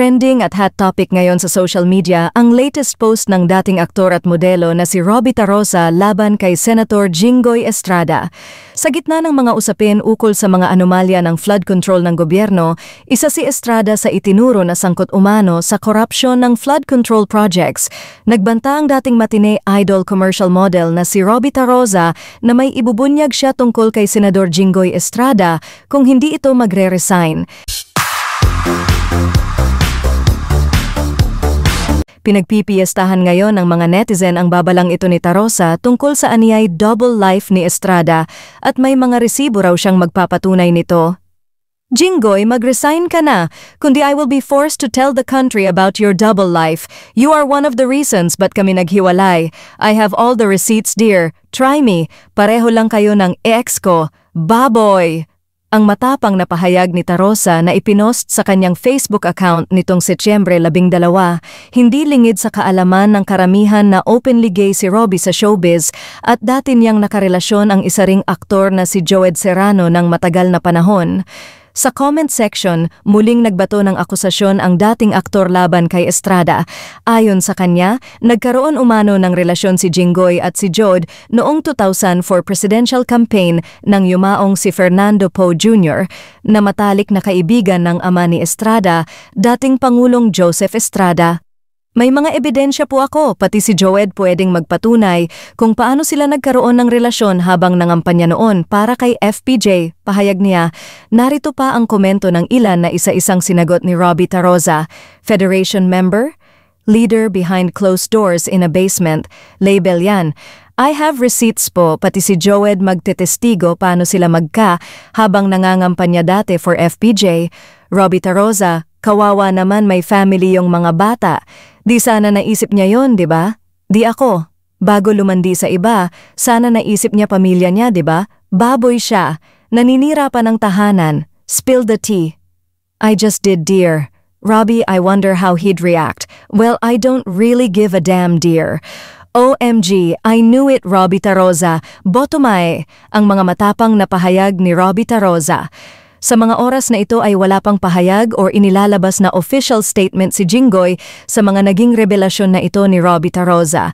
Trending at hot topic ngayon sa social media ang latest post ng dating aktor at modelo na si Robbie Tarosa laban kay Senator Jinggoy Estrada. Sa gitna ng mga usapin ukol sa mga anomalya ng flood control ng gobyerno, isa si Estrada sa itinuro na sangkot umano sa korupsyon ng flood control projects. Nagbanta ang dating matinee idol commercial model na si Robbie Tarosa na may ibubunyag siya tungkol kay Senador Jinggoy Estrada kung hindi ito magre-resign. Pinagpipiestahan ngayon ng mga netizen ang babalang ito ni Tarosa tungkol sa aniyay double life ni Estrada at may mga resibo raw siyang magpapatunay nito. Jinggoy, mag-resign ka na, kundi I will be forced to tell the country about your double life. You are one of the reasons ba't kami naghiwalay. I have all the receipts, dear. Try me. Pareho lang kayo ng ex ko. Baboy! Ang matapang na pahayag ni Tarosa na ipinost sa kanyang Facebook account nitong Setyembre 12, hindi lingid sa kaalaman ng karamihan na openly gay si Robbie sa showbiz at dati niyang nakarelasyon ang isa ring aktor na si Joed Serrano ng matagal na panahon. Sa comment section, muling nagbato ng akusasyon ang dating aktor laban kay Estrada. Ayon sa kanya, nagkaroon umano ng relasyon si Jinggoy at si Joed noong 2000 for presidential campaign ng yumaong si Fernando Poe Jr. na matalik na kaibigan ng ama ni Estrada, dating Pangulong Joseph Estrada. May mga ebidensya po ako, pati si Joed pwedeng magpatunay kung paano sila nagkaroon ng relasyon habang nangampanya noon para kay FPJ. Pahayag niya, narito pa ang komento ng ilan na isa-isang sinagot ni Robbie Tarosa. Federation member? Leader behind closed doors in a basement. Label yan. I have receipts po, pati si Joed magtetestigo paano sila magka habang nangangampanya dati for FPJ. Robbie Tarosa, kawawa naman may family yung mga bata. Di sana naisip niya yon, di ba? Di ako. Bago lumandi sa iba, sana naisip niya pamilya niya, di ba? Baboy siya. Naninira pa ng tahanan. Spill the tea. I just did, dear. Robbie, I wonder how he'd react. Well, I don't really give a damn, dear. OMG, I knew it, Robbie Tarosa. Botomae, ang mga matapang na pahayag ni Robbie Tarosa. Sa mga oras na ito ay wala pang pahayag o inilalabas na official statement si Jinggoy sa mga naging revelasyon na ito ni Robbie Tarosa.